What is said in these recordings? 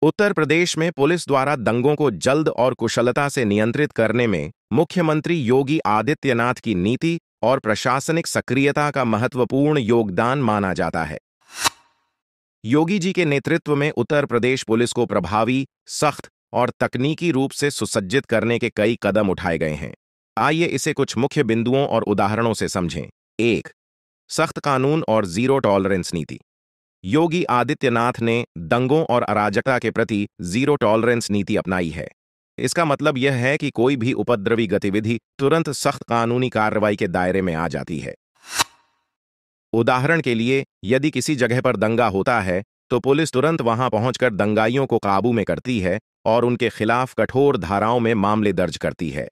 उत्तर प्रदेश में पुलिस द्वारा दंगों को जल्द और कुशलता से नियंत्रित करने में मुख्यमंत्री योगी आदित्यनाथ की नीति और प्रशासनिक सक्रियता का महत्वपूर्ण योगदान माना जाता है। योगी जी के नेतृत्व में उत्तर प्रदेश पुलिस को प्रभावी, सख्त और तकनीकी रूप से सुसज्जित करने के कई कदम उठाए गए हैं। आइए इसे कुछ मुख्य बिंदुओं और उदाहरणों से समझें। 1. सख्त कानून और जीरो टॉलरेंस नीति। योगी आदित्यनाथ ने दंगों और अराजकता के प्रति जीरो टॉलरेंस नीति अपनाई है। इसका मतलब यह है कि कोई भी उपद्रवी गतिविधि तुरंत सख्त कानूनी कार्रवाई के दायरे में आ जाती है। उदाहरण के लिए, यदि किसी जगह पर दंगा होता है तो पुलिस तुरंत वहां पहुंचकर दंगाइयों को काबू में करती है और उनके खिलाफ कठोर धाराओं में मामले दर्ज करती है।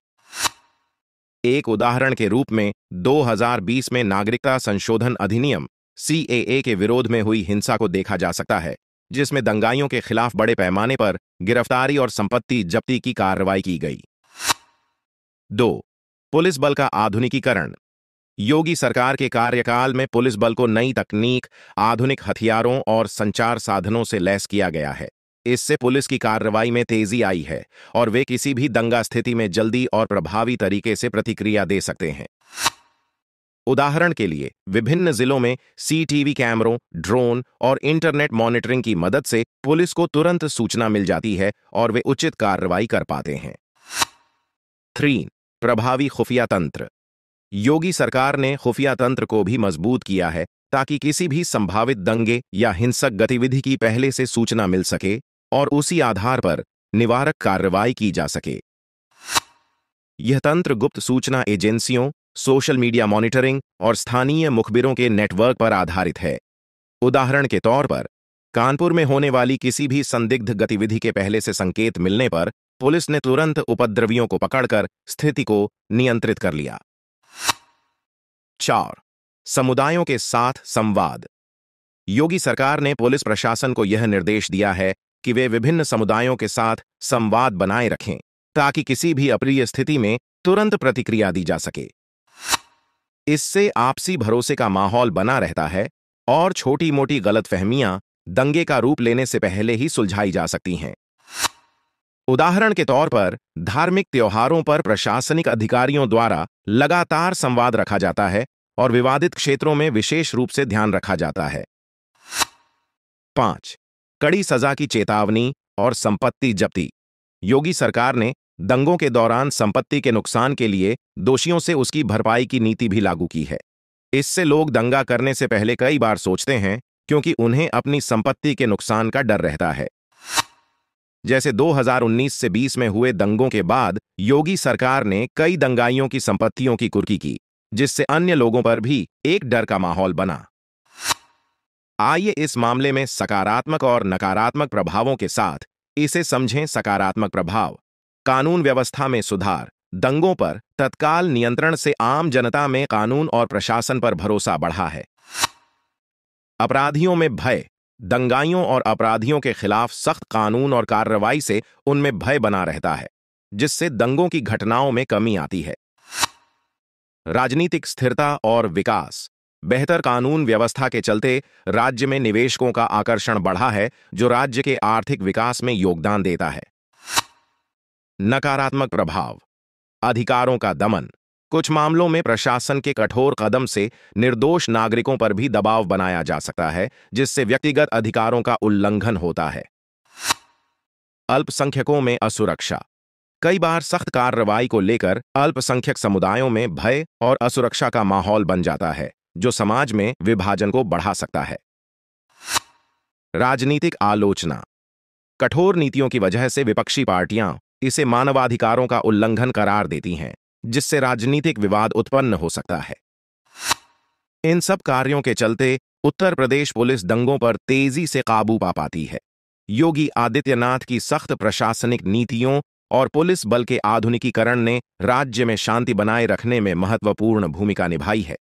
एक उदाहरण के रूप में 2020 में नागरिकता संशोधन अधिनियम CAA के विरोध में हुई हिंसा को देखा जा सकता है, जिसमें दंगाइयों के खिलाफ बड़े पैमाने पर गिरफ्तारी और संपत्ति जब्ती की कार्रवाई की गई। 2. पुलिस बल का आधुनिकीकरण। योगी सरकार के कार्यकाल में पुलिस बल को नई तकनीक, आधुनिक हथियारों और संचार साधनों से लैस किया गया है। इससे पुलिस की कार्रवाई में तेजी आई है और वे किसी भी दंगा स्थिति में जल्दी और प्रभावी तरीके से प्रतिक्रिया दे सकते हैं। उदाहरण के लिए, विभिन्न जिलों में CCTV कैमरों, ड्रोन और इंटरनेट मॉनिटरिंग की मदद से पुलिस को तुरंत सूचना मिल जाती है और वे उचित कार्रवाई कर पाते हैं। 3. प्रभावी खुफिया तंत्र। योगी सरकार ने खुफिया तंत्र को भी मजबूत किया है ताकि किसी भी संभावित दंगे या हिंसक गतिविधि की पहले से सूचना मिल सके और उसी आधार पर निवारक कार्रवाई की जा सके। यह तंत्र गुप्त सूचना एजेंसियों, सोशल मीडिया मॉनिटरिंग और स्थानीय मुखबिरों के नेटवर्क पर आधारित है। उदाहरण के तौर पर, कानपुर में होने वाली किसी भी संदिग्ध गतिविधि के पहले से संकेत मिलने पर पुलिस ने तुरंत उपद्रवियों को पकड़कर स्थिति को नियंत्रित कर लिया। 4. समुदायों के साथ संवाद। योगी सरकार ने पुलिस प्रशासन को यह निर्देश दिया है कि वे विभिन्न समुदायों के साथ संवाद बनाए रखें ताकि किसी भी अप्रिय स्थिति में तुरंत प्रतिक्रिया दी जा सके। इससे आपसी भरोसे का माहौल बना रहता है और छोटी-मोटी गलतफहमियां दंगे का रूप लेने से पहले ही सुलझाई जा सकती हैं। उदाहरण के तौर पर, धार्मिक त्योहारों पर प्रशासनिक अधिकारियों द्वारा लगातार संवाद रखा जाता है और विवादित क्षेत्रों में विशेष रूप से ध्यान रखा जाता है। 5. कड़ी सजा की चेतावनी और संपत्ति जब्ती। योगी सरकार ने दंगों के दौरान संपत्ति के नुकसान के लिए दोषियों से उसकी भरपाई की नीति भी लागू की है। इससे लोग दंगा करने से पहले कई बार सोचते हैं, क्योंकि उन्हें अपनी संपत्ति के नुकसान का डर रहता है। जैसे 2019 से 20 में हुए दंगों के बाद योगी सरकार ने कई दंगाइयों की संपत्तियों की कुर्की की, जिससे अन्य लोगों पर भी एक डर का माहौल बना। आइए इस मामले में सकारात्मक और नकारात्मक प्रभावों के साथ इसे समझें। सकारात्मक प्रभाव: कानून व्यवस्था में सुधार। दंगों पर तत्काल नियंत्रण से आम जनता में कानून और प्रशासन पर भरोसा बढ़ा है। अपराधियों में भय। दंगाइयों और अपराधियों के खिलाफ सख्त कानून और कार्रवाई से उनमें भय बना रहता है, जिससे दंगों की घटनाओं में कमी आती है। राजनीतिक स्थिरता और विकास। बेहतर कानून व्यवस्था के चलते राज्य में निवेशकों का आकर्षण बढ़ा है, जो राज्य के आर्थिक विकास में योगदान देता है। नकारात्मक प्रभाव: अधिकारों का दमन। कुछ मामलों में प्रशासन के कठोर कदम से निर्दोष नागरिकों पर भी दबाव बनाया जा सकता है, जिससे व्यक्तिगत अधिकारों का उल्लंघन होता है। अल्पसंख्यकों में असुरक्षा। कई बार सख्त कार्रवाई को लेकर अल्पसंख्यक समुदायों में भय और असुरक्षा का माहौल बन जाता है, जो समाज में विभाजन को बढ़ा सकता है। राजनीतिक आलोचना। कठोर नीतियों की वजह से विपक्षी पार्टियां इसे मानवाधिकारों का उल्लंघन करार देती हैं, जिससे राजनीतिक विवाद उत्पन्न हो सकता है। इन सब कार्यों के चलते उत्तर प्रदेश पुलिस दंगों पर तेजी से काबू पा पाती है। योगी आदित्यनाथ की सख्त प्रशासनिक नीतियों और पुलिस बल के आधुनिकीकरण ने राज्य में शांति बनाए रखने में महत्वपूर्ण भूमिका निभाई है।